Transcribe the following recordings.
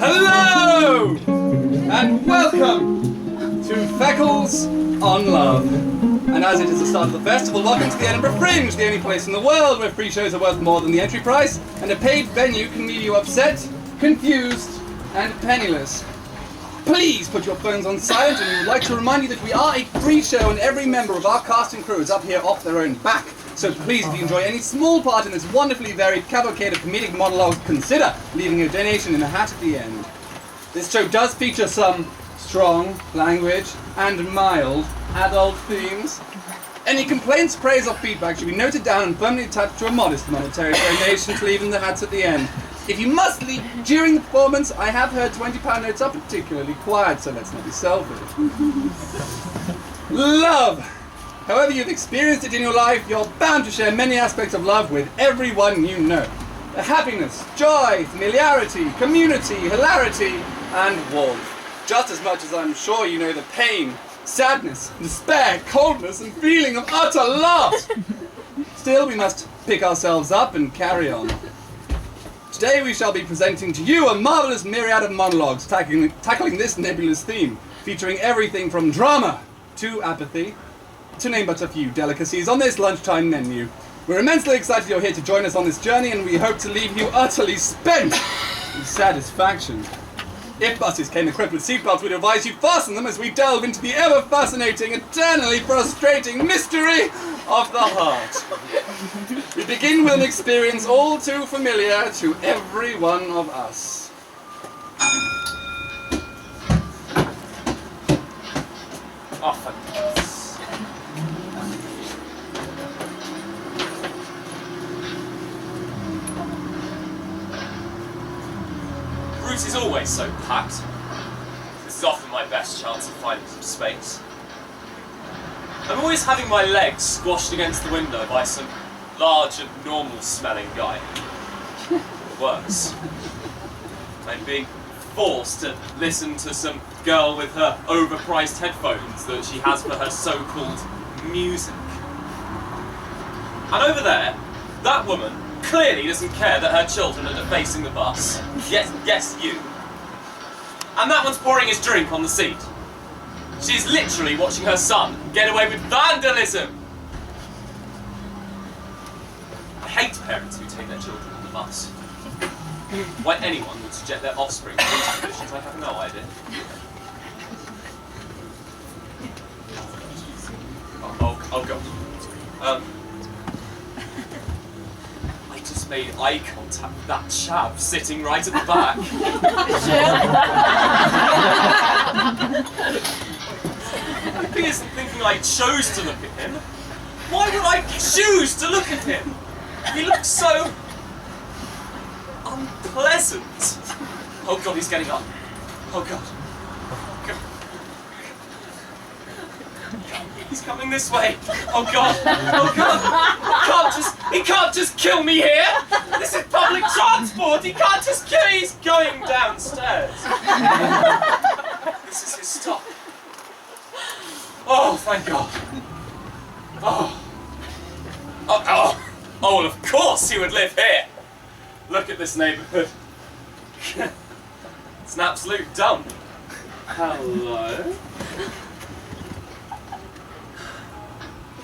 Hello! And welcome to FECCLES on Love. And as it is the start of the festival, welcome to the Edinburgh Fringe, the only place in the world where free shows are worth more than the entry price, and a paid venue can leave you upset, confused, and penniless. Please put your phones on silent, and we would like to remind you that we are a free show and every member of our cast and crew is up here off their own back. So please, if you enjoy any small part in this wonderfully varied cavalcade of comedic monologues, consider leaving a donation in the hat at the end. This show does feature some strong language and mild adult themes. Any complaints, praise or feedback should be noted down and firmly attached to a modest monetary donation to leave in the hats at the end. If you must leave during the performance, I have heard £20 notes are particularly quiet, so let's not be selfish. Love! However you've experienced it in your life, you're bound to share many aspects of love with everyone you know. The happiness, joy, familiarity, community, hilarity, and warmth. Just as much as I'm sure you know the pain, sadness, despair, coldness, and feeling of utter loss. Still, we must pick ourselves up and carry on. Today we shall be presenting to you a marvellous myriad of monologues tackling this nebulous theme, featuring everything from drama to apathy, to name but a few delicacies on this lunchtime menu. We're immensely excited you're here to join us on this journey, and we hope to leave you utterly spent with satisfaction. If buses came equipped with seatbelts, we'd advise you fasten them as we delve into the ever-fascinating, eternally frustrating mystery of the heart. We begin with an experience all too familiar to every one of us. Oh, fondness. Route is always so packed. This is often my best chance of finding some space. I'm always having my legs squashed against the window by some large and normal-smelling guy. Worse, I'm being forced to listen to some girl with her overpriced headphones that she has for her so-called music. And over there, that woman clearly doesn't care that her children are defacing the bus. Yes, you. And that one's pouring his drink on the seat. She's literally watching her son get away with vandalism. I hate parents who take their children on the bus. Why anyone would subject their offspring to these conditions, I have no idea. Oh God. I just made eye contact with that chap sitting right at the back. He isn't thinking I chose to look at him. Why would I choose to look at him? He looks so unpleasant. Oh God, he's getting up. Oh God. He's coming this way. Oh God. Oh God. He can't just kill me here. This is public transport. He can't just kill me. He's going downstairs. This is his stop. Oh, thank God. Oh, well, of course he would live here. Look at this neighbourhood. It's an absolute dump. Hello?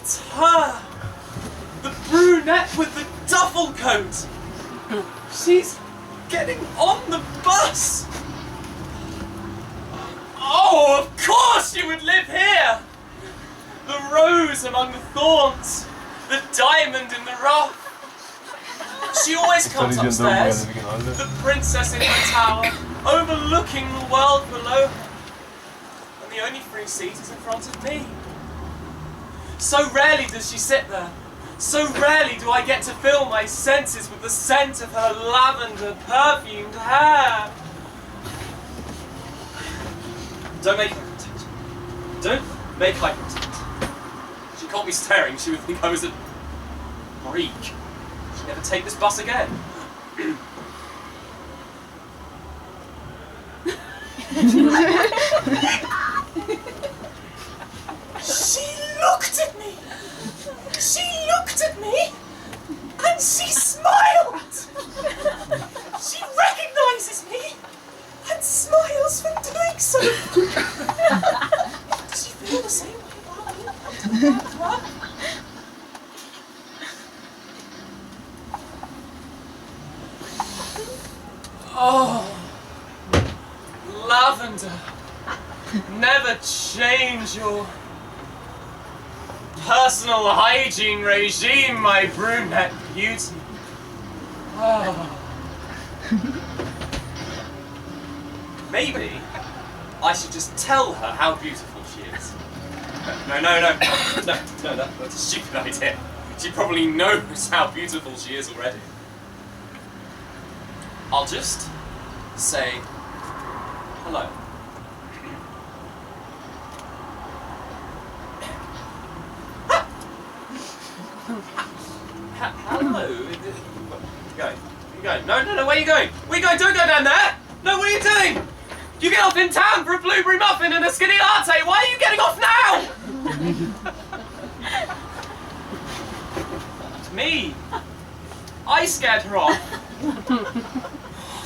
It's her! The brunette with the duffel coat! She's getting on the bus! Oh, of course you would live here! The rose among the thorns, the diamond in the rough. She always comes upstairs, the princess in her tower, overlooking the world below her. And the only free seat is in front of me. So rarely does she sit there. So rarely do I get to fill my senses with the scent of her lavender perfumed hair. Don't make eye contact. Don't make eye contact. If she caught me staring, she would think I was a freak. She'd never take this bus again. She looked at me! She looked at me! And she smiled! She recognises me! And Oh, Lavender, never change your personal hygiene regime, my brunette beauty. Oh. Maybe I should just tell her how beautiful she is. No, that's a stupid idea. She probably knows how beautiful she is already. I'll just say hello. Hello? Go. No, where are you going? Where are you going? Don't go down there! No, what are you doing? You get off in town for a blueberry muffin and a skinny latte. Why are you getting off now? It's me. I scared her off.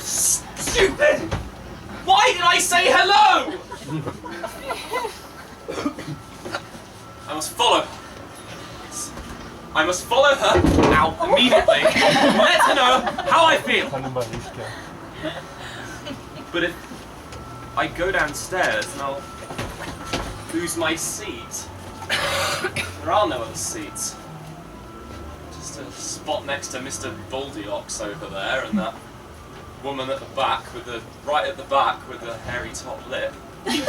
Stupid! Why did I say hello? I must follow her. I must follow her out immediately. Let her know how I feel. But if I go downstairs and I'll lose my seat. There are no other seats. Just a spot next to Mr. Goldilocks over there and that woman at the back with the right at the back with the hairy top lip. Getting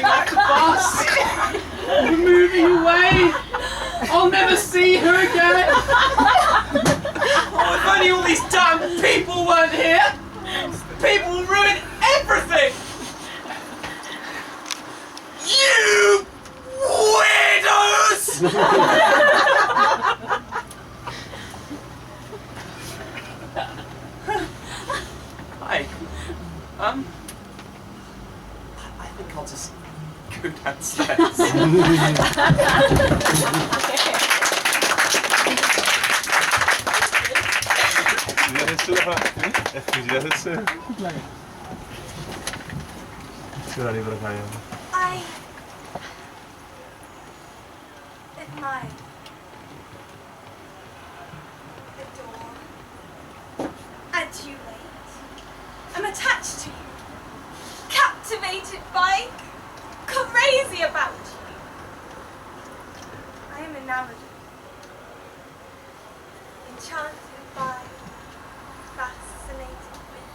off the bus. We're moving away. I'll never see her again. Oh, if only all these damn people weren't here! People will ruin everything! You weirdos! Hi. I think I'll just go downstairs. I admire, adore, adulate. I'm attached to you, captivated by, crazy about you. I am enamored of you, enchanted by, fascinated with,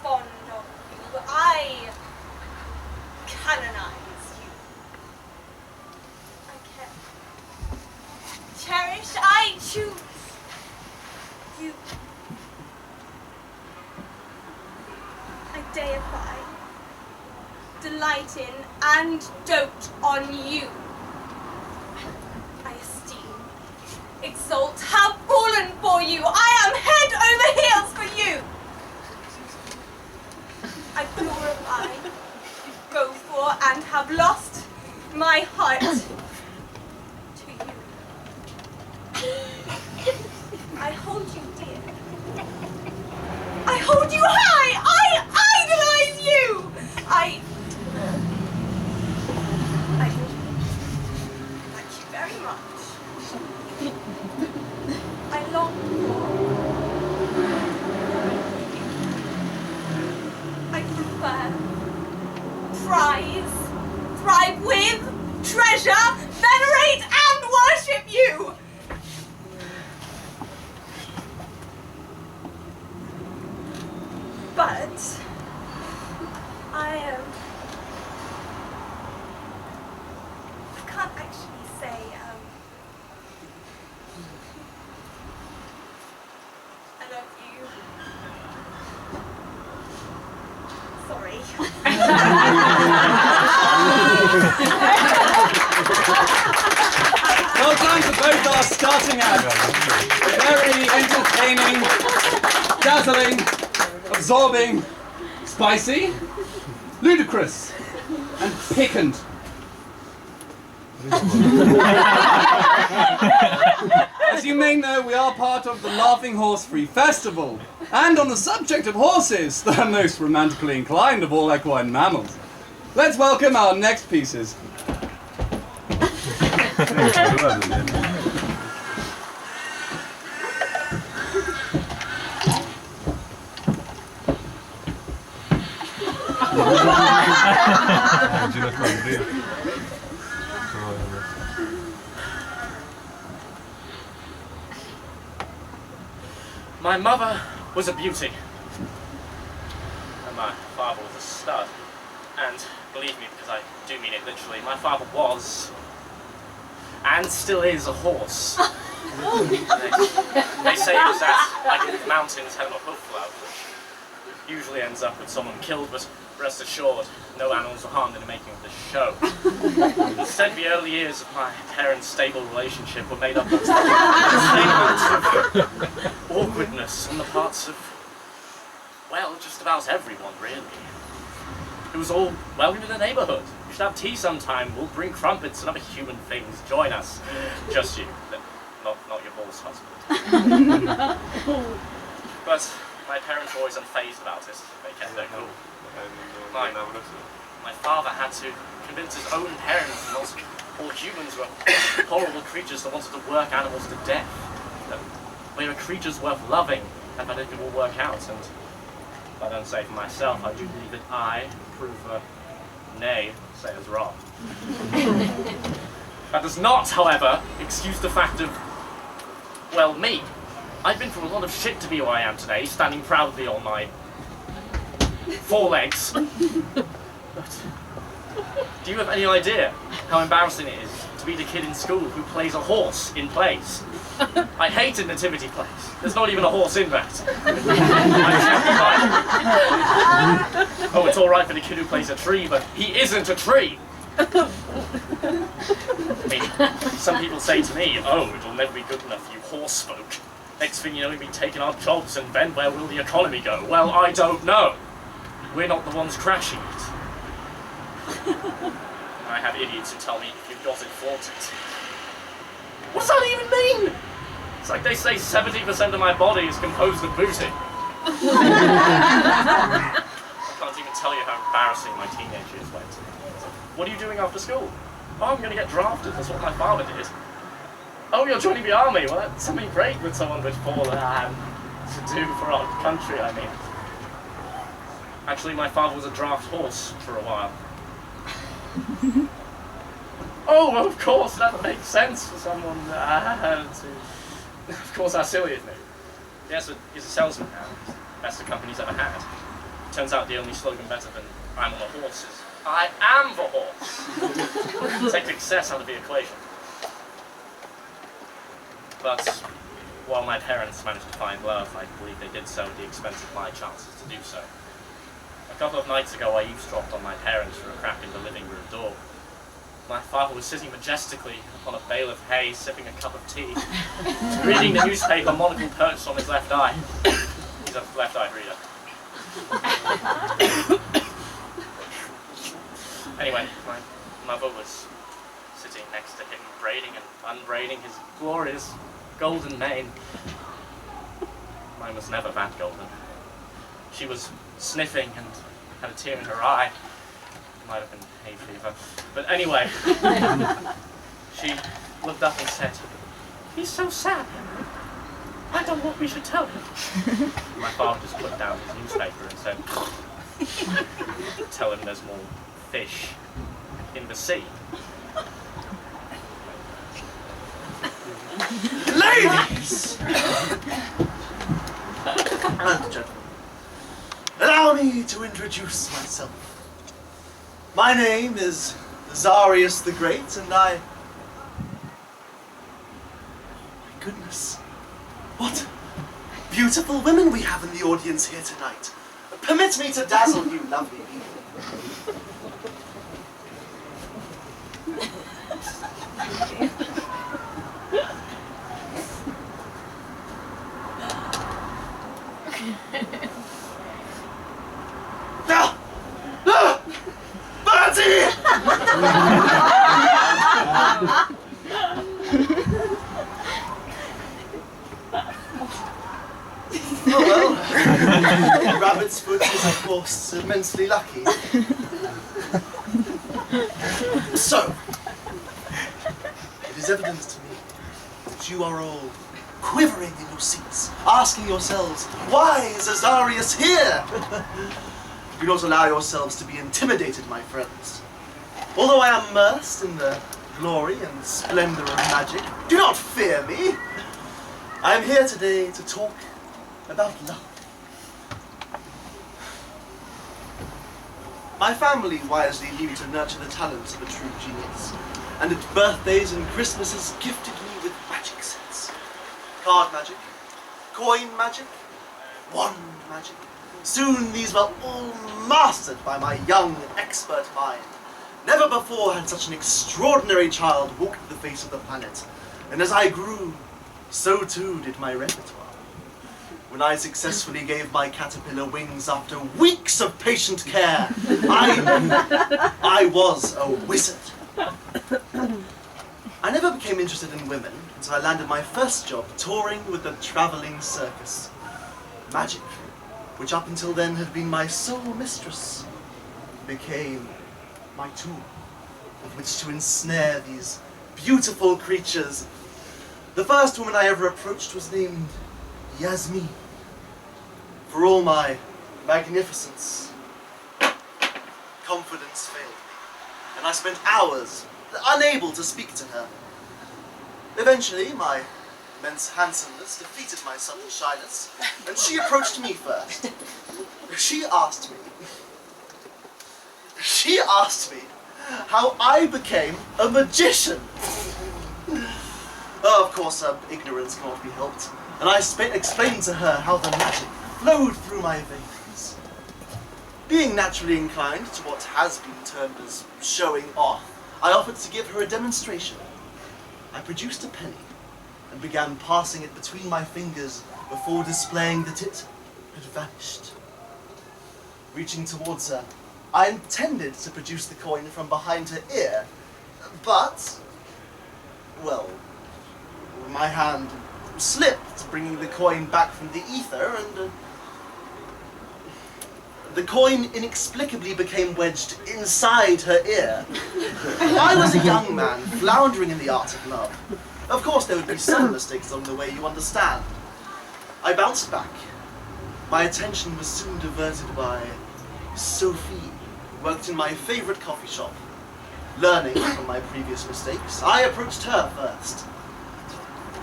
fond of you. I canonize you. I care, cherish, I choose you. I deify, delight in, and dote on you. I esteem, exalt, have fallen for you. I am head over heels for you. I glorify, go for, and have lost my heart to you. I hold you dear. I hold you high. I idolize you. I like you very much. I long for. I prefer, prize, thrive with, treasure, venerate, and worship you! But I can't actually say, I love you. Sorry. Well done to both our starting acts. Very entertaining, dazzling, absorbing, spicy, ludicrous, and piquant. As you may know, we are part of the Laughing Horse Free Festival. And on the subject of horses, the most romantically inclined of all equine mammals. Let's welcome our next pieces. My mother was a beauty, and my father was a stud. And believe me, because I do mean it literally, my father was, and still is, a horse. They say that, like in the mountains, having a hoof flout, which usually ends up with someone killed, but rest assured, no animals were harmed in the making of this show. Instead, the early years of my parents' stable relationship were made up of of awkwardness on the parts of, well, just about everyone, really. It was all welcome to the neighbourhood. We should have tea sometime. We'll bring crumpets and other human things. Join us. Just you. Not your horse husband. But my parents were always unfazed about it. They kept their cool. My father had to convince his own parents that all humans were horrible creatures that wanted to work animals to death. That they were creatures worth loving and that it could all work out. And if I don't say for myself, I do believe that I prove nay, say as wrong. That does not, however, excuse the fact of, well, me. I've been through a lot of shit to be who I am today, standing proudly on my 4 legs. But do you have any idea how embarrassing it is to be the kid in school who plays a horse in plays? I hated nativity plays. There's not even a horse in that. Oh, it's all right for the kid who plays a tree, but he isn't a tree. I mean, some people say to me, oh, it'll never be good enough, you horse folk. Next thing you know, we'll be taking our jobs, and then where will the economy go? Well, I don't know. We're not the ones crashing it. I have idiots who tell me you've got it, flaunt it. What does that even mean? It's like they say 70% of my body is composed of booty. I can't even tell you how embarrassing my teenage years went. What are you doing after school? Oh, I'm going to get drafted. That's what my father did. Oh, you're joining the army. Well, that's something great with someone with Paul to do for our country, I mean. Actually, my father was a draft horse for a while. Oh, well, of course, that makes sense for someone to... Of course, how silly, isn't it? Yes, but he's a salesman now. Best the company's ever had. Turns out the only slogan better than I'm on a horse is I am the horse. Take success out of the equation. But while my parents managed to find love, I believe they did so at the expense of my chances to do so. A couple of nights ago, I eavesdropped on my parents through a crack in the living room door. My father was sitting majestically upon a bale of hay, sipping a cup of tea, reading the newspaper, monocle perched on his left eye. He's a left-eyed reader. Anyway, my mother was sitting next to him, braiding and unbraiding his glorious golden mane. Mine was never that golden. She was sniffing and had a tear in her eye. It might have been hay fever. But anyway, she looked up and said, "He's so sad. I don't know what we should tell him." My father just put down his newspaper and said, "Tell him there's more fish in the sea." Ladies and gentlemen, allow me to introduce myself. My name is Zarius the Great, and my goodness, what beautiful women we have in the audience here tonight. Permit me to dazzle you, lovely people. Bertie! Oh well, rabbit's foot is of course immensely lucky. So, it is evident to me that you are all quivering in your seats, asking yourselves, why is Azarius here? Do not allow yourselves to be intimidated, my friends. Although I am immersed in the glory and splendor of magic, do not fear me. I am here today to talk about love. My family wisely knew to nurture the talents of a true genius, and at birthdays and Christmases gifted me with magic sets. Card magic, coin magic, wand magic. Soon these were all mastered by my young, expert mind. Never before had such an extraordinary child walked the face of the planet, and as I grew, so too did my repertoire. When I successfully gave my caterpillar wings after weeks of patient care, I knew I was a wizard. I never became interested in women until I landed my first job touring with the traveling circus. Magic, which up until then had been my sole mistress, became my tool with which to ensnare these beautiful creatures. The first woman I ever approached was named Yasmin. For all my magnificence, confidence failed me, and I spent hours unable to speak to her. Eventually, my immense handsomeness defeated my sudden shyness, and she approached me first. She asked me how I became a magician. Of course, ignorance cannot be helped, and I explained to her how the magic flowed through my veins. Being naturally inclined to what has been termed as showing off, I offered to give her a demonstration. I produced a penny and began passing it between my fingers before displaying that it had vanished. Reaching towards her, I intended to produce the coin from behind her ear, but, well, my hand slipped, bringing the coin back from the ether, and the coin inexplicably became wedged inside her ear. I was a young man, floundering in the art of love. Of course, there would be some mistakes along the way, you understand. I bounced back. My attention was soon diverted by Sophie, who worked in my favorite coffee shop. Learning from my previous mistakes, I approached her first.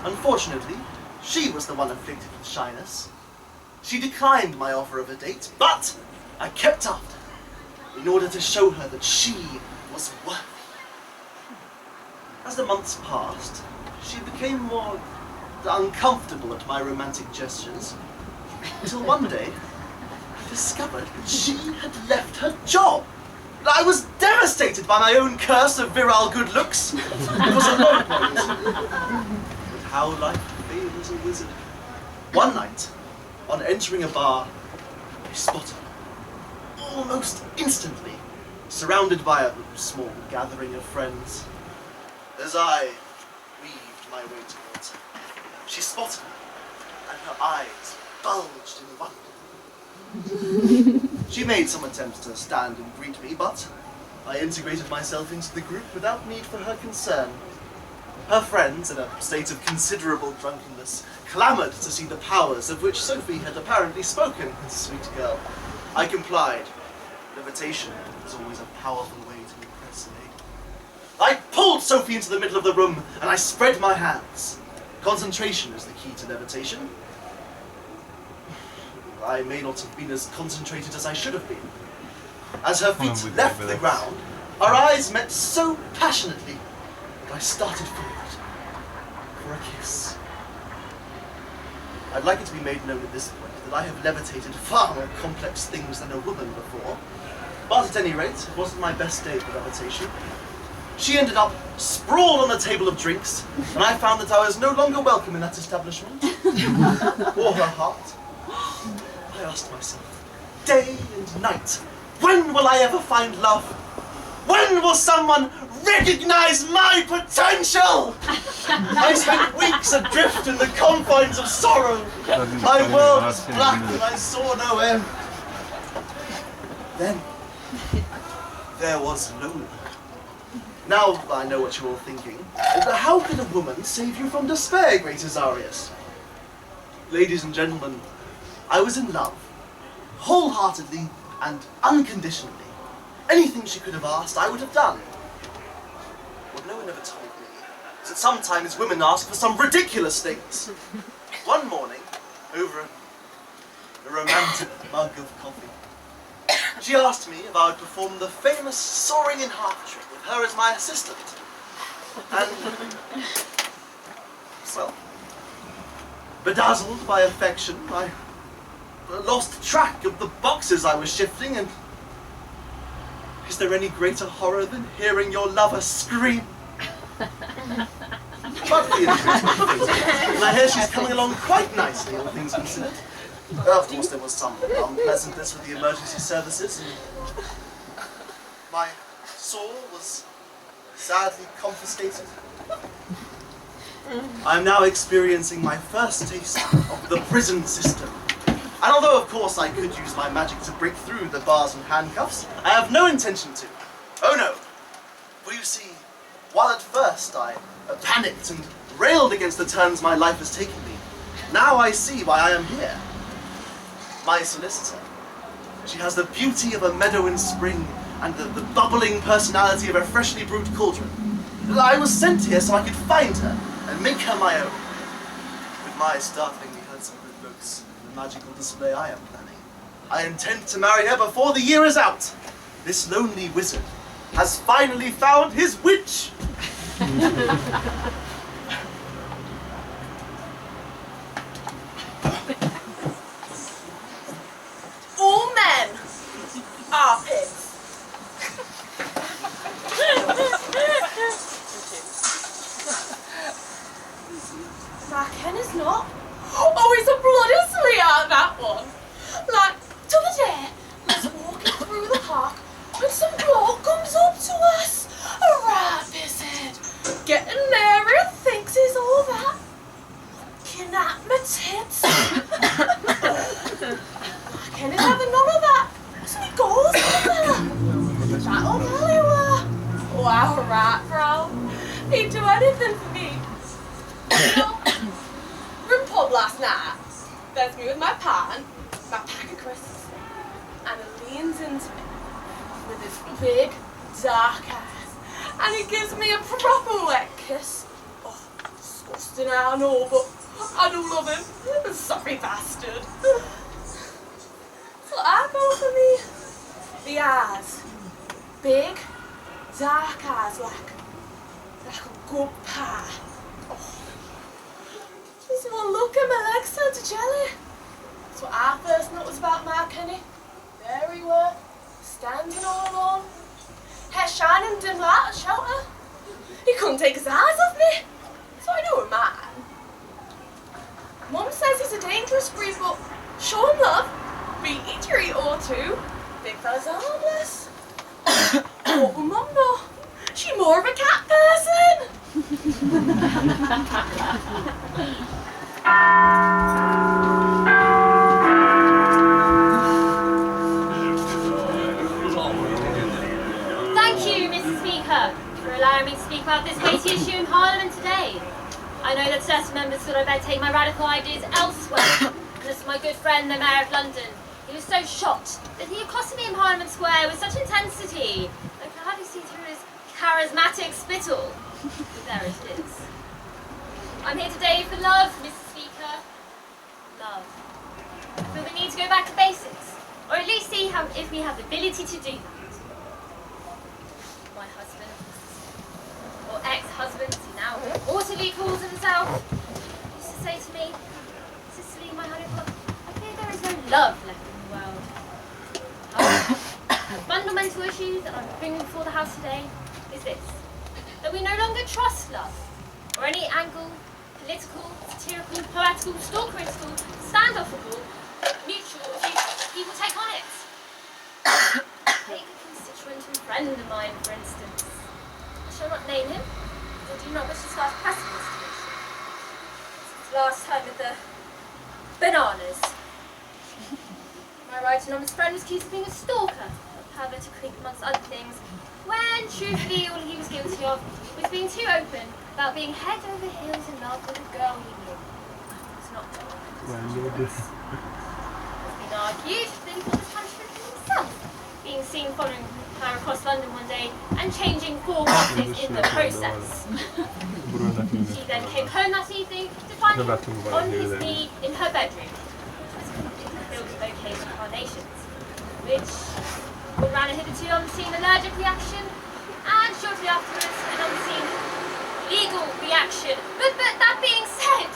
Unfortunately, she was the one afflicted with shyness. She declined my offer of a date, but I kept after her in order to show her that she was worthy. As the months passed, she became more uncomfortable at my romantic gestures, until one day I discovered that she had left her job. I was devastated by my own curse of virile good looks. It was a low point. But how life favors a wizard. One night, on entering a bar, I spotted her, almost instantly, surrounded by a small gathering of friends. As I weaved my way towards her, she spotted me, and her eyes bulged in wonder. She made some attempts to stand and greet me, but I integrated myself into the group without need for her concern. Her friends, in a state of considerable drunkenness, clamoured to see the powers of which Sophie had apparently spoken, sweet girl. I complied. Levitation is always a powerful way to impress a lady. I pulled Sophie into the middle of the room, and I spread my hands. Concentration is the key to levitation. I may not have been as concentrated as I should have been. As her feet left the ground, our eyes met so passionately that I started forward for a kiss. I'd like it to be made known at this point that I have levitated far more complex things than a woman before, but at any rate, it wasn't my best day for levitation. She ended up sprawled on the table of drinks, and I found that I was no longer welcome in that establishment, or her heart. I asked myself, day and night, when will I ever find love? When will someone recognize my potential? I spent weeks adrift in the confines of sorrow. My world was black and I saw no end. Then, there was Lola. Now I know what you're all thinking. How can a woman save you from despair, great Azarius? Ladies and gentlemen, I was in love, wholeheartedly and unconditionally. Anything she could have asked, I would have done. What no one ever told me is that sometimes women ask for some ridiculous things. One morning, over a romantic mug of coffee, she asked me if I would perform the famous soaring in half trick with her as my assistant. And, well, bedazzled by affection, I lost track of the boxes I was shifting, and is there any greater horror than hearing your lover scream? But the and I hear she's coming along quite nicely, all things considered. Of course, there was some unpleasantness with the emergency services, and my soul was sadly confiscated. I am now experiencing my first taste of the prison system. And although, of course, I could use my magic to break through the bars and handcuffs, I have no intention to. Oh no. For you see, while at first I panicked and railed against the turns my life has taken me, now I see why I am here. My solicitor. She has the beauty of a meadow in spring and the bubbling personality of a freshly brewed cauldron. I was sent here so I could find her and make her my own. With my startlingly handsome good looks and the magical display I am planning, I intend to marry her before the year is out. This lonely wizard has finally found his witch. All men are pigs. Ken is not. Oh, he's a bloody sweetheart, that one. Like, the other day, I was walking through the park and some bloke comes up to us. A right buzzard. Getting married and thinks he's all that. Looking at my tits. Ken is having none of that. So he goes over. That'll tell you what. Wow, right, bro. He'd do anything for me. We're in pub last night. There's me with my pan, my pack of crisps, and he leans into me with his big, dark eyes, and he gives me a proper wet kiss. Oh, disgusting, I know, but I do love him. Sorry, bastard. So I go for me. The eyes, big, dark eyes, like a good pie. So I look at my legs turn to jelly. That's what I first noticed about Mark Kenny. There he were, standing all alone, hair shining dim light at shelter. He couldn't take his eyes off me, so I knew a man. Mum says he's a dangerous breed, but show him love, beat a treat or two. Big fella's harmless. What will Mum know? She's more of a cat person. Thank you, Mrs. Speaker, for allowing me to speak about this weighty issue in Parliament today. I know that certain members thought I'd better take my radical ideas elsewhere. And as for my good friend, the Mayor of London, he was so shocked that he accosted me in Parliament Square with such intensity I could hardly see through his charismatic spittle. But there it is. I'm here today for love, Mrs. Speaker. Love. I feel the need to go back to basics, or at least see if we have the ability to do that. My husband, or ex-husband, he now haughtily calls himself, used to say to me, Cicely, my honeypot, I fear there is no love left in the world. However, the fundamental issue that I'm bringing before the House today is this, that we no longer trust love, or any angle, political, satirical, poetical, stalkeristical, standoffable, mutual abuse people take on it. Take a constituent and friend of mine, for instance. I shall not name him, because I do not wish to start a precedent to this. Since last time with the bananas. My right enormous friend was accused of being a stalker, a pervert, a creep, amongst other things, when truthfully all he was guilty of was being too open about being head over heels in love with a girl he knew. It's not done. It's been argued that he thought this country himself, being seen following her across London one day and changing 4 buses in the process. She then came home that evening to find him on his knee in her bedroom, filled with bouquets of carnations, which ran a hitherto unseen allergic reaction, and shortly afterwards an unseen legal reaction. But that being said,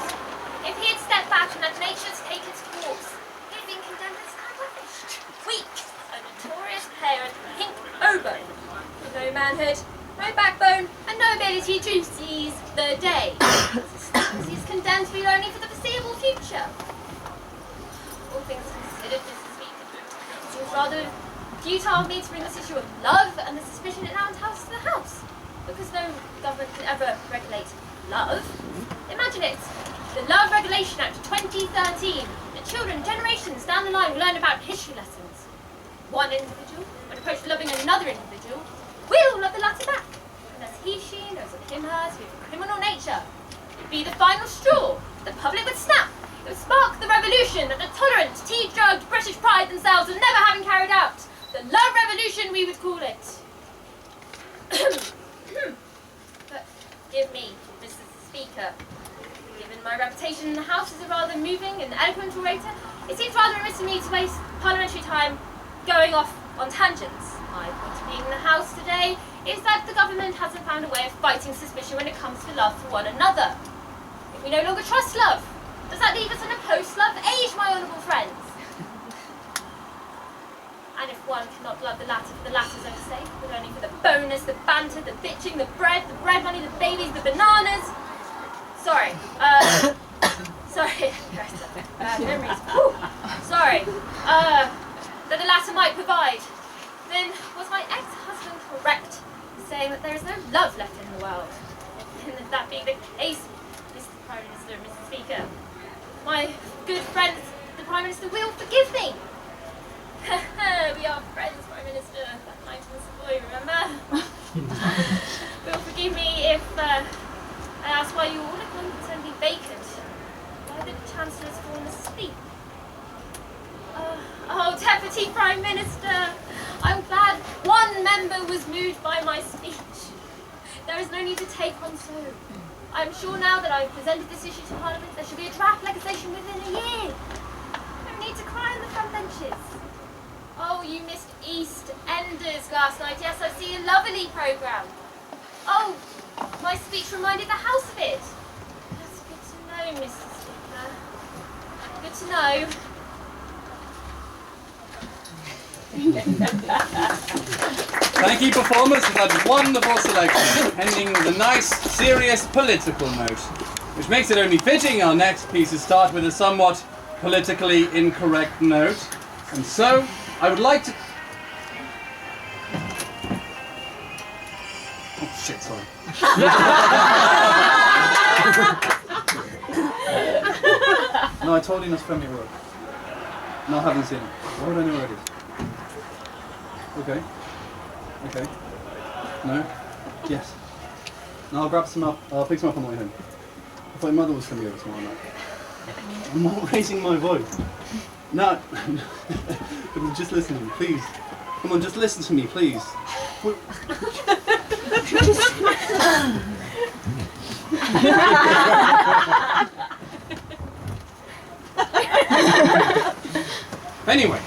if he had stepped back and let nature's take its course, he had been condemned as unleashed, weak, a notorious player at pink oboe, with no manhood, no backbone, and no ability to seize the day. He is condemned to be lonely for the foreseeable future. All things considered, Mrs. Speaker, it seems rather futile of me to bring this issue of love and the suspicion it now entails to the House, because no government can ever regulate love. Imagine it, the Love Regulation Act 2013, that children generations down the line will learn about history lessons. One individual, when approached to loving another individual, will love the latter back, unless he, she knows of him, hers, with a criminal nature. It would be the final straw. The public would snap. It would spark the revolution that the tolerant, tea-drugged British pride themselves of never having carried out. The love revolution, we would call it. But give me, Mr. Speaker, given my reputation in the House as a rather moving and eloquent orator, it seems rather remiss of me to waste parliamentary time going off on tangents. My point of being in the House today is that the government hasn't found a way of fighting suspicion when it comes to love for one another. If we no longer trust love, does that leave us in a post-love age, my honourable friends? And if one cannot love the latter for the latter's own sake, but only for the bonus, the banter, the bitching, the bread money, the babies, the bananas. Sorry. Sorry. Memories. Whew. Sorry. That the latter might provide. Then was my ex-husband correct in saying that there is no love left in the world? And that being the case, Mr. Prime Minister and Mr. Speaker, my good friends, the Prime Minister will forgive me. We are friends, Prime Minister. That night in the Savoy, remember? Will forgive me if I ask why you all look momentarily vacant. Why the Chancellor's fallen asleep? Oh, Deputy Prime Minister, I'm glad one member was moved by my speech. There is no need to take on so. I'm sure now that I've presented this issue to Parliament, there should be a draft legislation within a year. No need to cry on the front benches. Oh, you missed EastEnders last night. Yes, I see a lovely programme. Oh, my speech reminded the House of it. That's good to know, Mr. Speaker. Good to know. Thank you, performers, for that wonderful selection, ending with a nice, serious political note, which makes it only fitting our next piece to start with a somewhat politically incorrect note. And so, I would like to... Oh, shit, sorry. No, I told you not to friendly word. No, I haven't seen it. Why would I know where it is? Okay. Okay. No? Yes. No, I'll grab some up. I'll pick some up on the way home. I thought your mother was going to be over tomorrow night. I'm not raising my voice. No. Just listen to me, please. Come on, just listen to me, please. Anyway,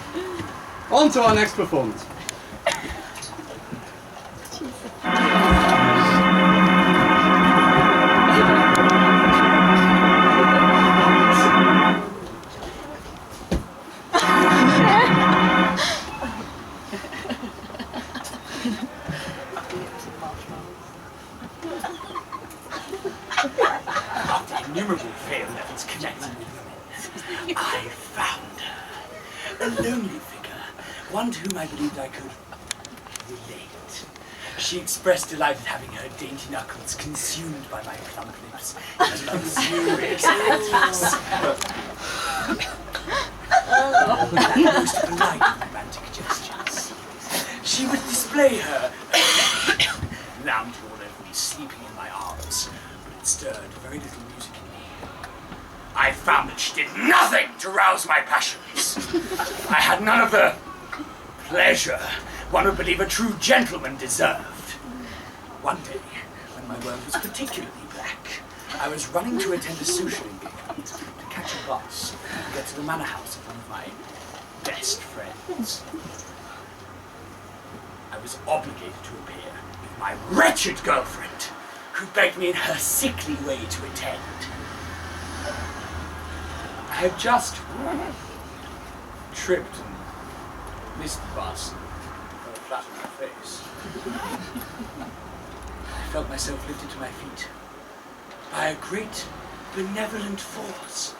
on to our next performance. Innumerable failed efforts connected with women, I found her. A lonely figure, one to whom I believed I could relate. She expressed delight at having her dainty knuckles consumed by my plump lips and luxurious antics. Most polite and romantic gestures. She would display her lounging all over me, sleeping in my arms, but it stirred very little music in me. I found that she did nothing to rouse my passions. I had none of the pleasure one would believe a true gentleman deserved. One day, when my world was particularly black, I was running to attend a social engagement to catch a bus to get to the manor house of one of my best friends. I was obligated to appear with my wretched girlfriend, who begged me in her sickly way to attend. I had just tripped and missed the bus, fell flat on my face. I felt myself lifted to my feet by a great benevolent force,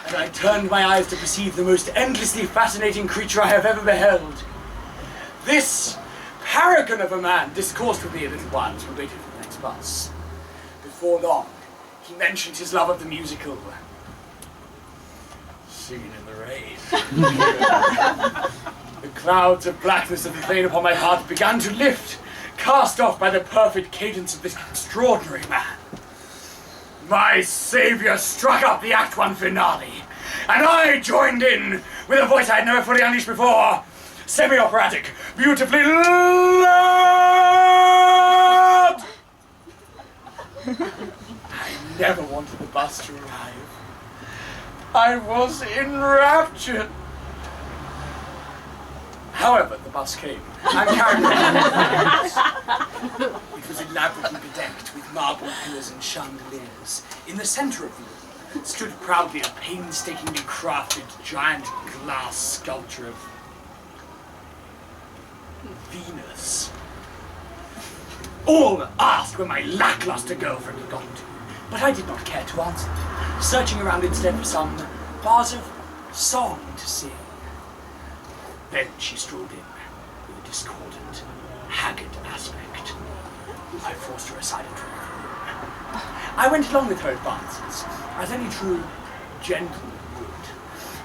and I turned my eyes to perceive the most endlessly fascinating creature I have ever beheld. This paragon of a man discoursed with me a little while as we waited for the next bus. Before long, he mentioned his love of the musical Singing in the Rain. The clouds of blackness that had lain upon my heart began to lift, cast off by the perfect cadence of this extraordinary man. My saviour struck up the Act 1 finale, and I joined in with a voice I had never fully unleashed before. Semi-operatic, beautifully loud! I never wanted the bus to arrive. I was enraptured. However, the bus came and carried me. It was elaborately bedecked with marble pillars and chandeliers. In the centre of the room stood proudly a painstakingly crafted giant glass sculpture of Venus. All asked where my lackluster girlfriend had gone to, but I did not care to answer them, searching around instead for some bars of song to sing. Then she strolled in with a discordant, haggard aspect. I forced her aside and tried the room. I went along with her advances, as any true gentleman would.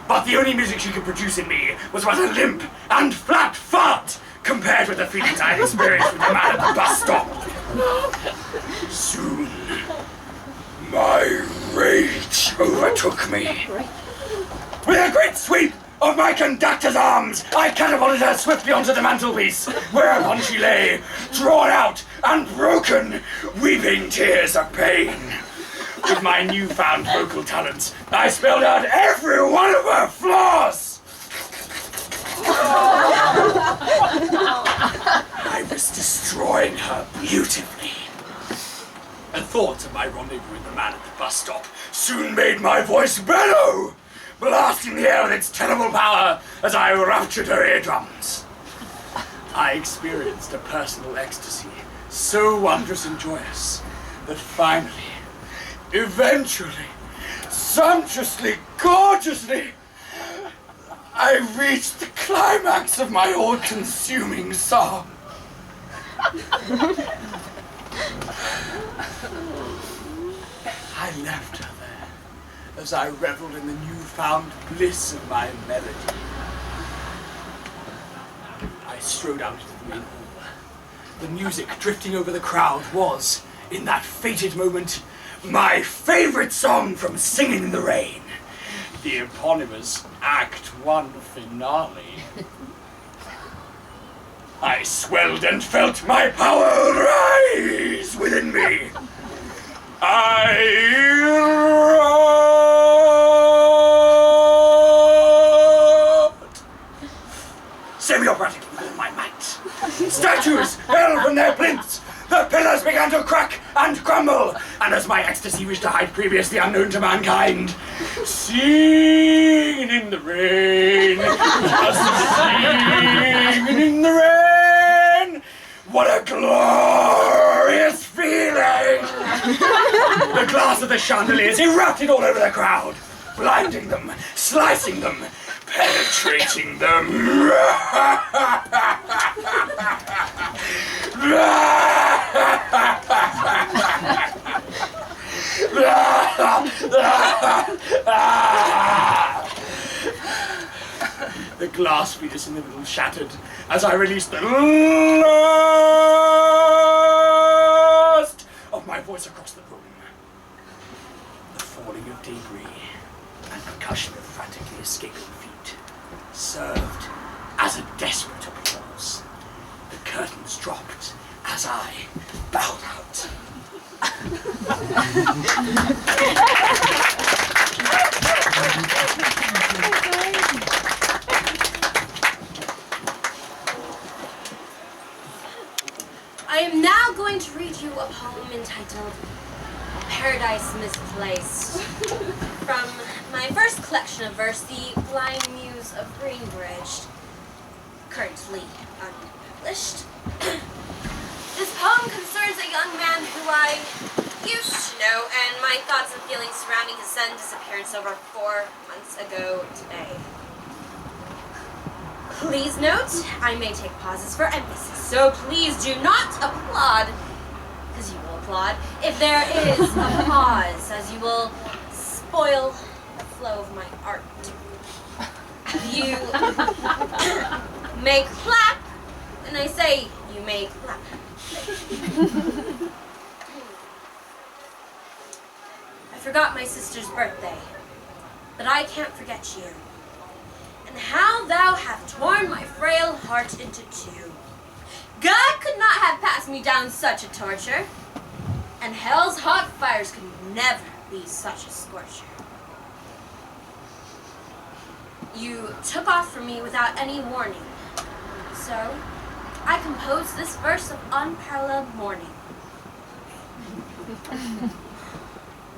But the only music she could produce in me was but a limp and flat fart compared with the feelings I had experienced with the man at the bus stop. Soon, my rage overtook me. With a great sweep of my conductor's arms, I catapulted her swiftly onto the mantelpiece, whereupon she lay, drawn out and broken, weeping tears of pain. With my newfound vocal talents, I spelled out every one of her flaws. I was destroying her beautifully. The thought of my rendezvous with the man at the bus stop soon made my voice bellow, blasting the air with its terrible power as I ruptured her eardrums. I experienced a personal ecstasy so wondrous and joyous that finally, eventually, sumptuously, gorgeously, I reached the climax of my all-consuming song. I left her there as I reveled in the newfound bliss of my melody. I strode out into the main hall. The music drifting over the crowd was, in that fated moment, my favourite song from Singing in the Rain, the eponymous Act 1 finale. I swelled and felt my power rise within me. I roared, semi-operatic with all my might. Statues fell from their plinths. The pillars began to crack and crumble, and as my ecstasy wished to hide previously unknown to mankind, singing in the rain, just singing in the rain, what a glorious feeling! The glass of the chandeliers erupted all over the crowd, blinding them, slicing them, penetrating them. The glass fetus in the middle shattered as I released the last of my voice across the room. The falling of debris and percussion of frantically escaping feet served as a desperate applause. The curtains dropped as I bowed out. I am now going to read you a poem entitled Paradise Misplaced from my first collection of verse, The Blind Muse of Greenbridge, currently unpublished. This poem concerns a young man who I used to know, and my thoughts and feelings surrounding his sudden disappearance over 4 months ago today. Please note, I may take pauses for emphasis, so please do not applaud, because you will applaud, if there is a pause, as you will spoil the flow of my art. You may clap, and I say you may clap. I forgot my sister's birthday, but I can't forget you. And how thou hast torn my frail heart into two. God could not have passed me down such a torture, and hell's hot fires could never be such a scorcher. You took off from me without any warning, so I composed this verse of unparalleled mourning.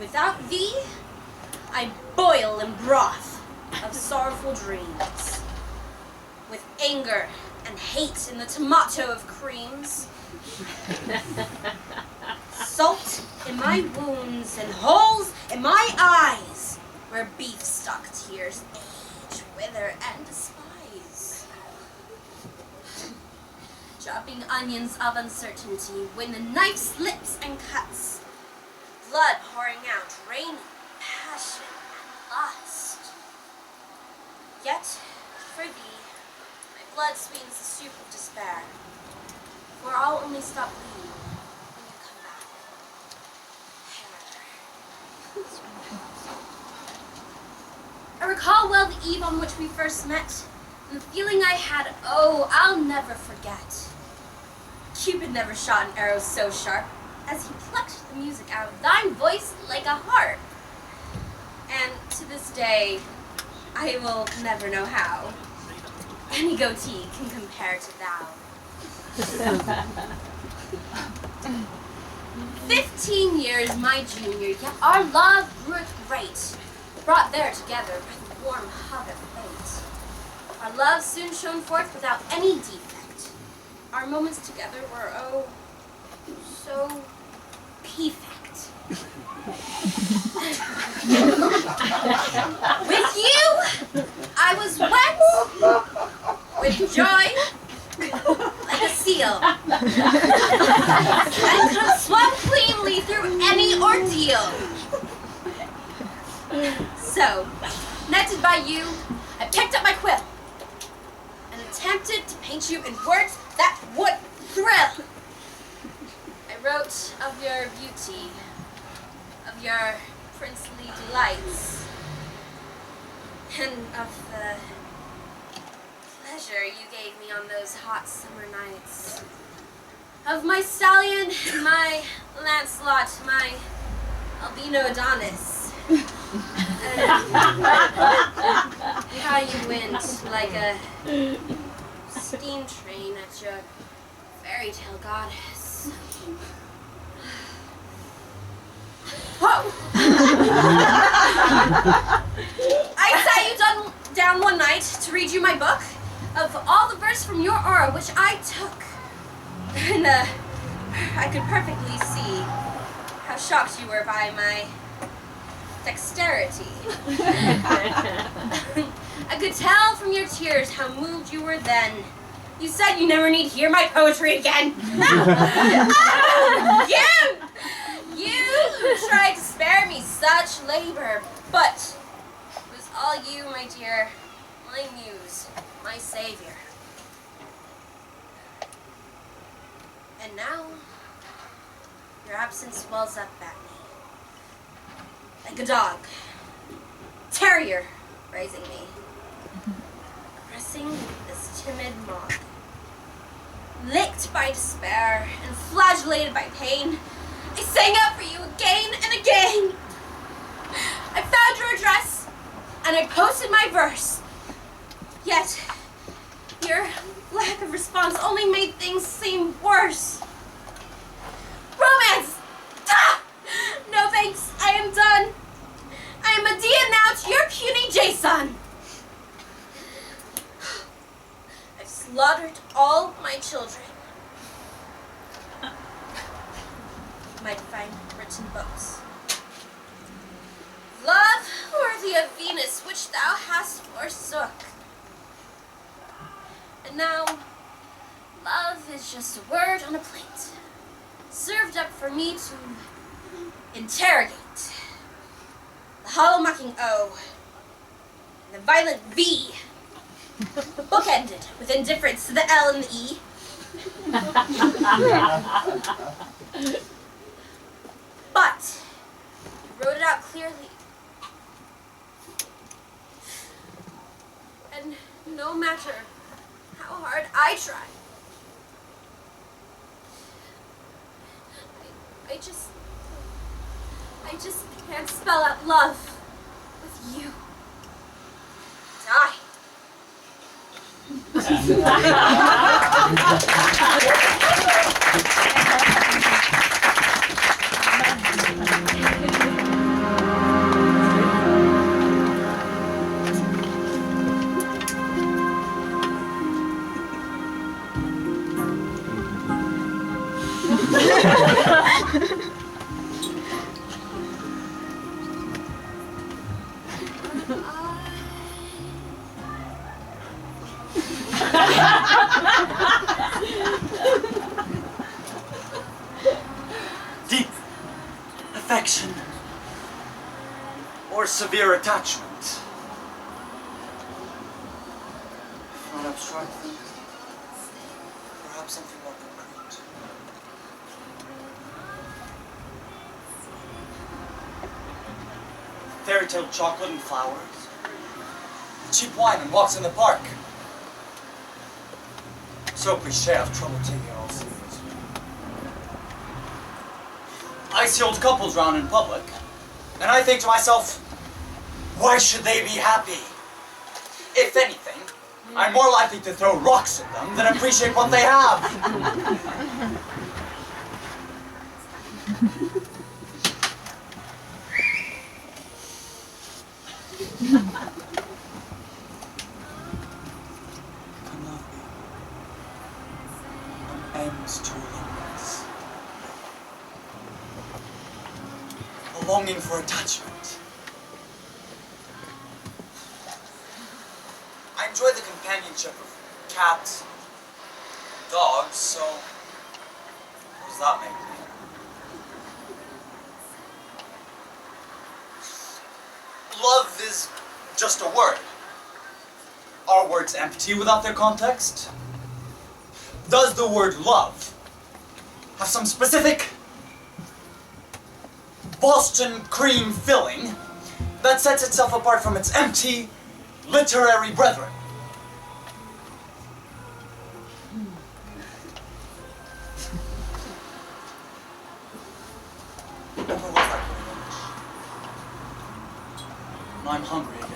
Without thee, I boil in broth of sorrowful dreams, with anger and hate in the tomato of creams, salt in my wounds and holes in my eyes, where beef stock tears age, wither, and despise. Chopping onions of uncertainty, when the knife slips and cuts, blood pouring out, raining passion and lust. Yet, for thee, my blood sweetens the soup of despair, for I'll only stop bleeding when you come back. I recall well the eve on which we first met, and the feeling I had, oh, I'll never forget. Cupid never shot an arrow so sharp, as he plucked the music out of thine voice like a harp. And to this day, I will never know how any goatee can compare to thou. 15 years my junior, yet our love grew at great, brought there together by the warm hug of fate. Our love soon shone forth without any defect. Our moments together were, oh, so perfect. With you, I was wet with joy like a seal, and could have swum cleanly through any ordeal. So, netted by you, I picked up my quill and attempted to paint you in words that would thrill. I wrote of your beauty, of your princely delights, and of the pleasure you gave me on those hot summer nights, of my stallion, my Lancelot, my albino Adonis, and how you went like a steam train at your fairy tale goddess. Whoa! I sat you down one night to read you my book of all the verse from your aura, which I took. And I could perfectly see how shocked you were by my dexterity. I could tell from your tears how moved you were then. You said you never need hear my poetry again. You who tried to spare me such labor, but it was all you, my dear, my muse, my savior. And now, your absence wells up at me, like a dog, terrier, raising me, pressing this timid moth. Licked by despair and flagellated by pain, I sang out for you again and again. I found your address and I posted my verse. Yet, your lack of response only made things seem worse. Romance! Ah! No thanks, I am done. I am Medea now to your puny JSON. I've slaughtered all my children. You might find written books. Love worthy of Venus, which thou hast forsook. And now, love is just a word on a plate, served up for me to interrogate. The hollow mocking O, and the violent V, bookended with indifference to the L and the E. But, you wrote it out clearly. And no matter how hard I try, I just can't spell out love with you. Die. Deep affection or severe attachment. Not abstract things. Perhaps something more concrete. Fairy tale chocolate and flowers. Cheap wine and walks in the park. So cliche, I have trouble taking it all seriously. I see old couples round in public, and I think to myself, why should they be happy? If anything, I'm more likely to throw rocks at them than appreciate what they have. Come love me. Ends to loneliness. A longing for attachment. I enjoy the companionship of cats, dogs, so what does that make me? Love is just a word. Are words empty without their context? Does the word love have some specific Boston cream filling that sets itself apart from its empty literary brethren? Never was that good English. And I'm hungry again.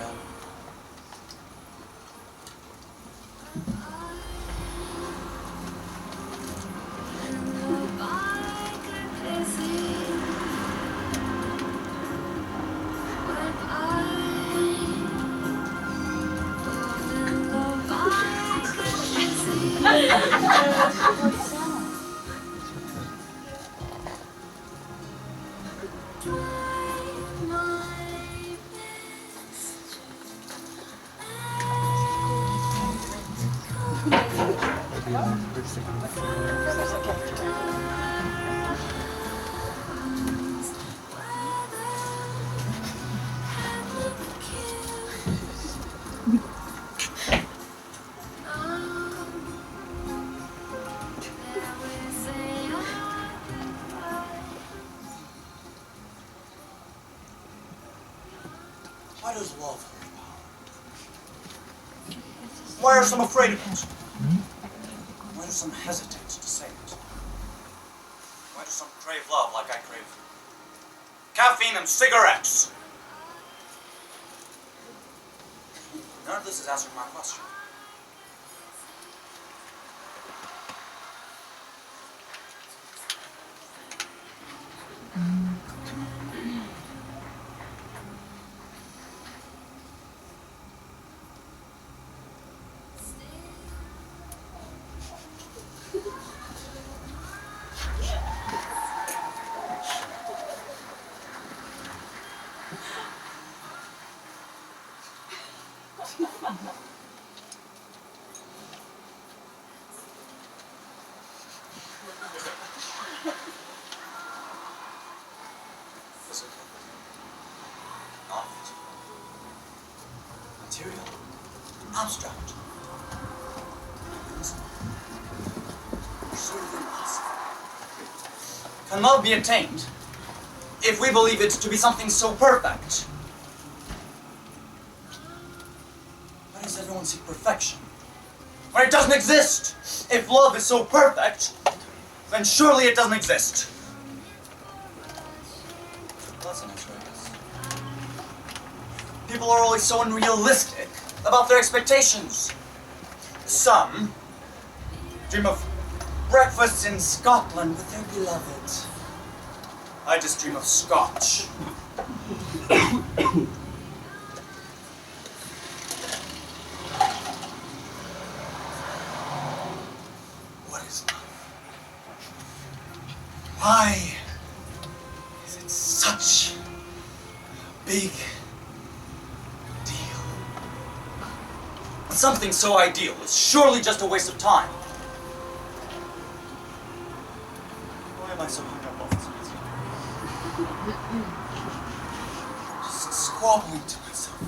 Why does love hold power? Why are some afraid of it? some hesitate to say it? Why do some crave love like I crave caffeine and cigarettes? None of this has answered my question. Physical, not material, abstract, can love be attained if we believe it to be something so perfect? Why does everyone seek perfection when it doesn't exist? If love is so perfect, then surely it doesn't exist. Well, that's an answer, I guess. People are always so unrealistic about their expectations. Some dream of breakfasts in Scotland with their beloved. I just dream of Scotch. What is love? Why is it such a big deal? Something so ideal is surely just a waste of time. Why am I so hung up on this? Just squabbling to myself.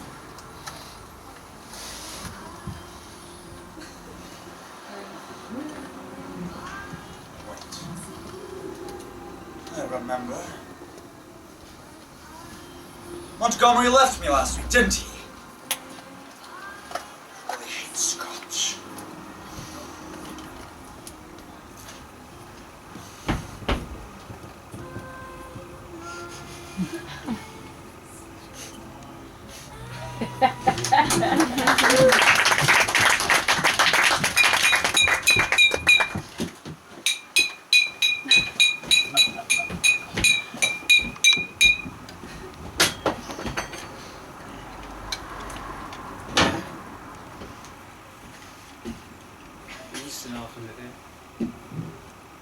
Wait. I remember. Montgomery left me last week, didn't he? I really hate Scotch.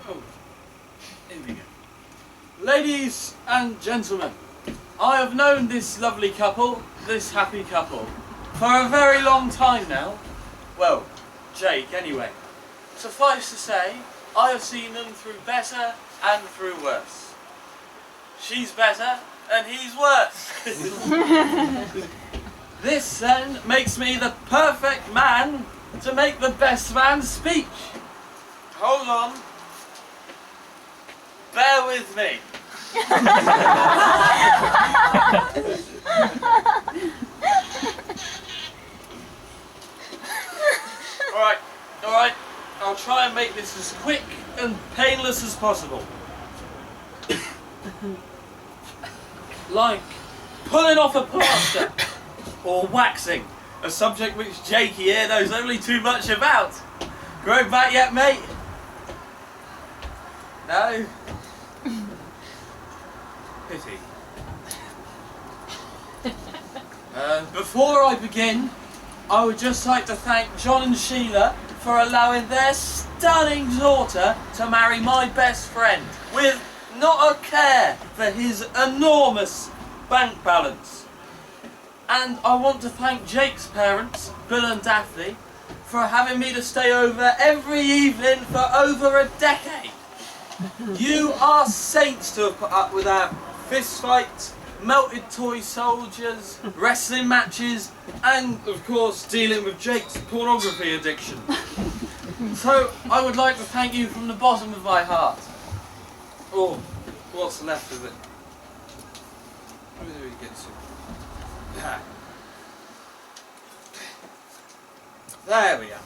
Oh, here we go. Ladies and gentlemen, I have known this lovely couple, this happy couple, for a very long time now. Well, Jake anyway. Suffice to say, I have seen them through better and through worse. She's better and he's worse. This then makes me the perfect man to make the best man's speech. Hold on. Bear with me. Alright. I'll try and make this as quick and painless as possible. Like pulling off a plaster or waxing, a subject which Jakey here knows only too much about. Grown back yet, mate? No? Pity. Before I begin, I would just like to thank John and Sheila for allowing their stunning daughter to marry my best friend with not a care for his enormous bank balance. And I want to thank Jake's parents, Bill and Daphne, for having me to stay over every evening for over a decade. You are saints to have put up with our fist fights, melted toy soldiers, wrestling matches, and of course dealing with Jake's pornography addiction. So I would like to thank you from the bottom of my heart. Or what's left of it. Where do we get to? Ah. There we are.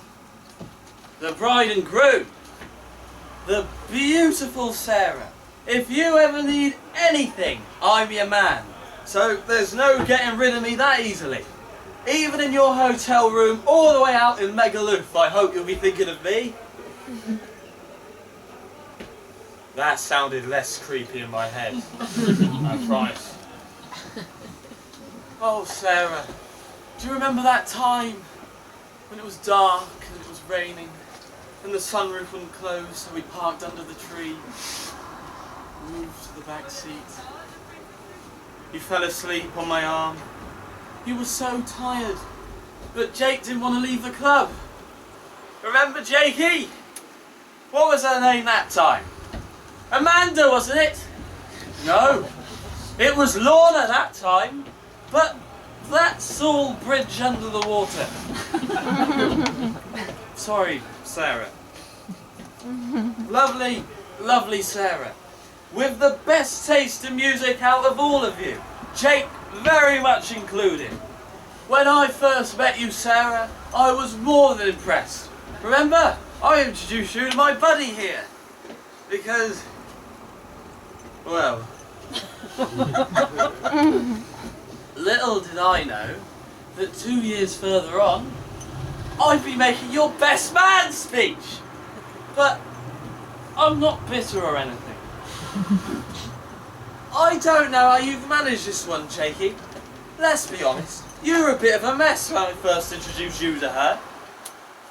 The bride and groom. the beautiful Sarah. If you ever need anything, I'm your man. So there's no getting rid of me that easily. Even in your hotel room all the way out in Megaloof, I hope you'll be thinking of me. That sounded less creepy in my head, I promise. Oh, Sarah, do you remember that time when it was dark and it was raining and the sunroof wouldn't close, so we parked under the tree, moved to the back seat? You fell asleep on my arm. You were so tired, but Jake didn't want to leave the club. Remember Jakey? What was her name that time? Amanda, wasn't it? No, it was Lorna that time, but that's all bridge under the water. Sorry, Sarah. Lovely, lovely Sarah. With the best taste in music out of all of you. Jake very much included. When I first met you, Sarah, I was more than impressed. Remember, I introduced you to my buddy here. Because, well, little did I know that 2 years further on, I'd be making your best man speech. But I'm not bitter or anything. I don't know how you've managed this one, Jakey. Let's be honest, you were a bit of a mess when I first introduced you to her.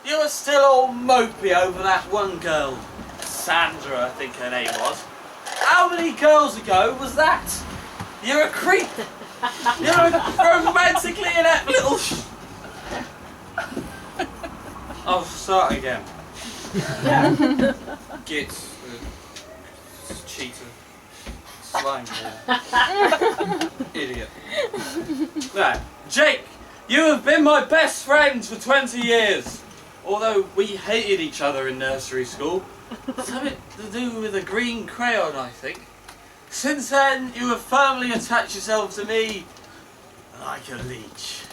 You were still all mopey over that one girl, Sandra, I think her name was. How many girls ago was that? You're a creep. You're a romantically inept little I'll start again. Git. Cheater. Slime ball. Idiot. Now, Jake, you have been my best friend for 20 years. Although we hated each other in nursery school. Something to do with a green crayon, I think. Since then, you have firmly attached yourself to me like a leech.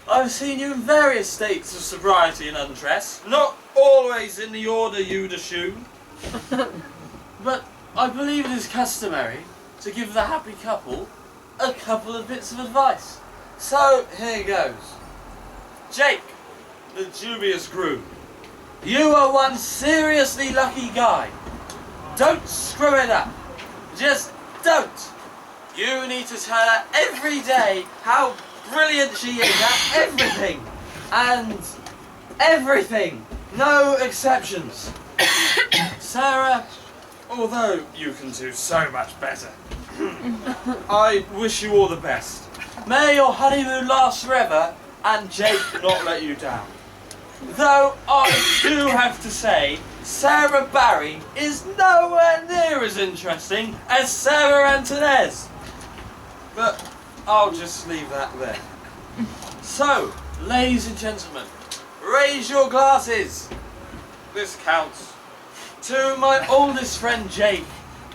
I've seen you in various states of sobriety and undress, not always in the order you'd assume. But I believe it is customary to give the happy couple a couple of bits of advice. So, here goes. Jake, the dubious groom, you are one seriously lucky guy. Don't screw it up. Just don't. You need to tell her every day how brilliant she is at everything. And everything. No exceptions. Sarah, although you can do so much better, I wish you all the best. May your honeymoon last forever and Jake not let you down. Though I do have to say, Sarah Barry is nowhere near as interesting as Sarah Antoinez. But I'll just leave that there. So, ladies and gentlemen, raise your glasses. This counts. To my oldest friend Jake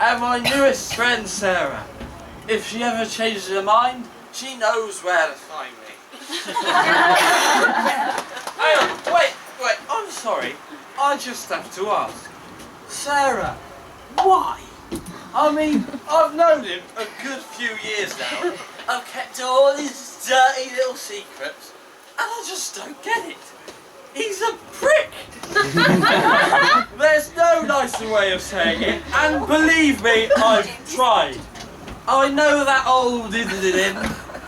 and my newest friend Sarah. If she ever changes her mind, she knows where to find me. Hang on, wait, I'm sorry. I just have to ask. Sarah, why? I mean, I've known him a good few years now. I've kept all his dirty little secrets, and I just don't get it. He's a prick! There's no nicer way of saying it, and believe me, I've tried. I know that old idiom,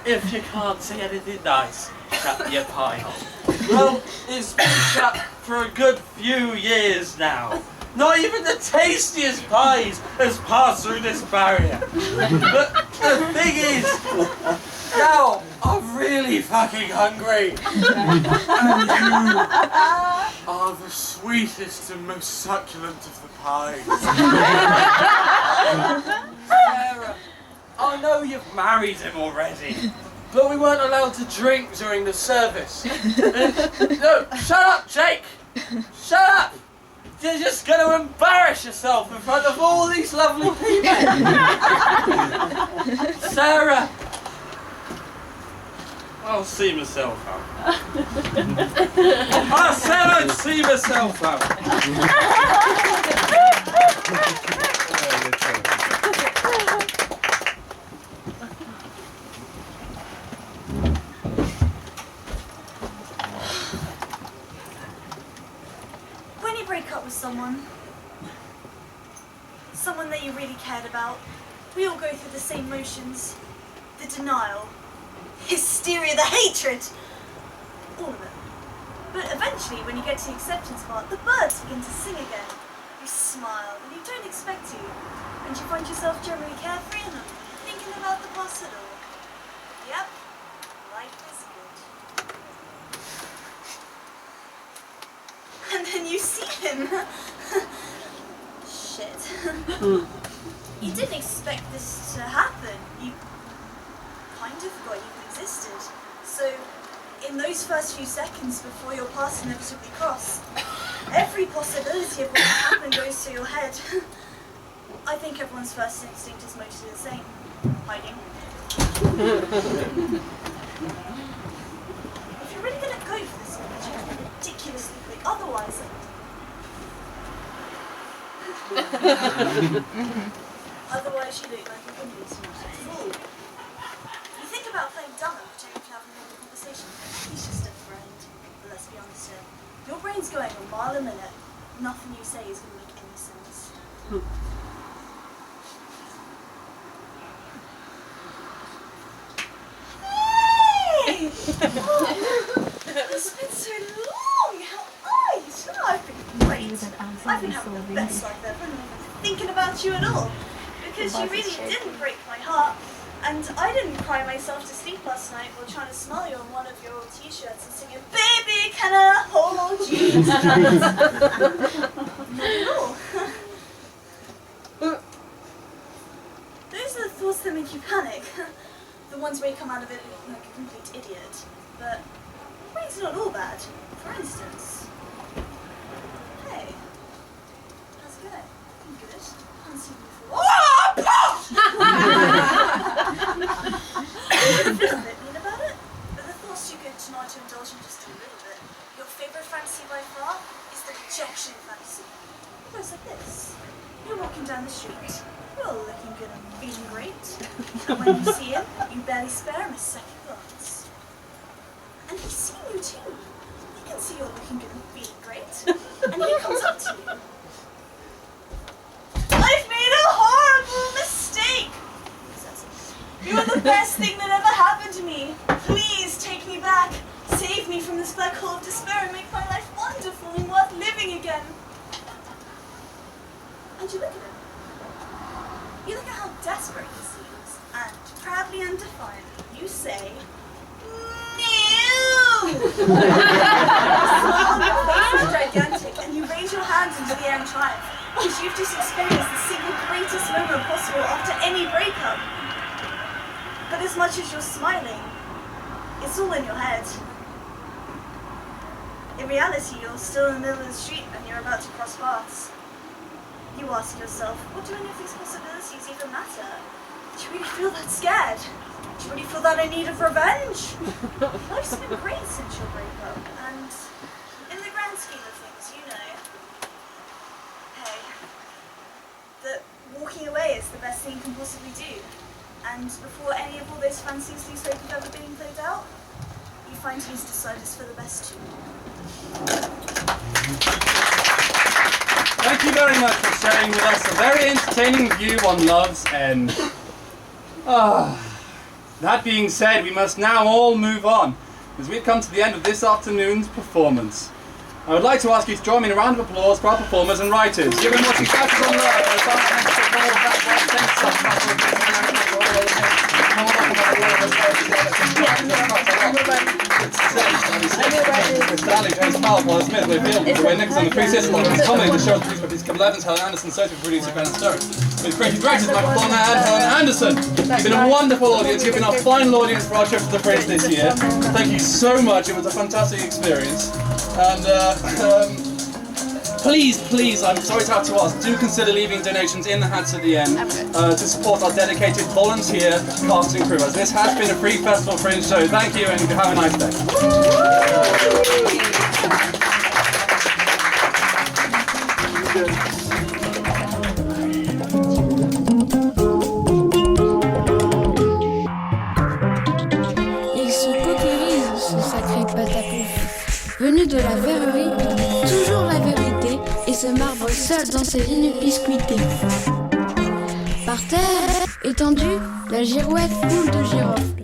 if you can't say anything nice, shut your pie hole. Well, it's been shut for a good few years now. Not even the tastiest pies has passed through this barrier. But the thing is, now I'm really fucking hungry. And you are the sweetest and most succulent of the pies. Sarah, I know you've married him already, but we weren't allowed to drink during the service. No, shut up, Jake! Shut up! You're just going to embarrass yourself in front of all these lovely people. Sarah, I'll see myself out. I said I'd see myself out. When you break up with someone that you really cared about, we all go through the same motions. The denial, hysteria, the hatred, all of it. But eventually, when you get to the acceptance part, the birds begin to sing again. You smile, and you don't expect to, and you find yourself generally carefree and thinking about the past at all. Yep, life is good. And then you see him. Shit. You didn't expect this to happen. You kind of forgot you existed. So, in those first few seconds before your paths inevitably cross, every possibility of what will happen goes through your head. I think everyone's first instinct is mostly the same. Hiding. If you're really going to go for this image, you have to be ridiculously quick. Otherwise, you look like a complete fool. You think about playing dumb and pretending to have a normal conversation. He's just a friend. But let's be honest here. Your brain's going a mile a minute. Nothing you say is going to make any sense. Hey! It's been so long! How are you? I've been great. I've been having the best life ever, and I've been thinking about you at all. Because you really didn't break my heart, and I didn't cry myself to sleep last night while trying to smell you on one of your old t-shirts and singing, "Baby, can I hold you tonight?" Not at all. Those are the thoughts that make you panic. The ones where you come out of it looking like a complete idiot. But brain's not all bad. For instance, hey, how's it going? I'm good. Haven't seen you before. Oh! I feel a bit mean about it, but the thought's too good to not to indulge in just a little bit. Your favourite fantasy by far is the rejection fantasy. It goes like this. You're walking down the street. You're looking good and feeling great. And when you see him, you barely spare him a second glance. And he's seen you too. He can see you're looking good and feeling great. And he comes up to you. I've made a horrible mistake! You are the best thing that ever happened to me. Please take me back. Save me from this black hole of despair and make my life wonderful and worth living again. And you look at him. You look at how desperate he seems, and proudly and defiantly, you say, "No!" Your smile on your face is gigantic, and you raise your hands into the air in triumph, because you've just experienced the single greatest moment possible after any breakup. But as much as you're smiling, it's all in your head. In reality, you're still in the middle of the street and you're about to cross paths. You ask yourself, what do any of these possibilities even matter? Do you really feel that scared? Do you really feel that in need of revenge? Life's been great since your breakup, and in the grand scheme of things, you know, hey, that walking away is the best thing you can possibly do. And before any of all those fantasies you spoke of ever being played out, you find who's decided for the best too. Thank you very much for sharing with us a very entertaining view on love's end. That being said, we must now all move on, as we've come to the end of this afternoon's performance. I would like to ask you to join me in a round of applause for our performers and writers. Give them what you catch on love. Stanley, James Powell, Paul Smith, Ray Field, Wayne Nixon, the three sisters, comedy, the show, produced by Peter Campbell Evans, Helen Anderson, social producer, Brennan Stone. With creative directors, Michael Bonner and Helen Anderson. You've been a wonderful audience. You've been our final audience for our trip to the Fringe this year. Thank you so much. It was a fantastic experience. And please, I'm sorry to have to ask, do consider leaving donations in the hats at the end to support our dedicated volunteer cast and crew. As this has been a free Festival Fringe show. Thank you and have a nice day. Il se cautérise, ce sacré patapouf. Venu de la verrerie, il dit toujours la vérité et se marbre seul dans ses lignes biscuitées. Par terre, étendue, la girouette coule de girofle.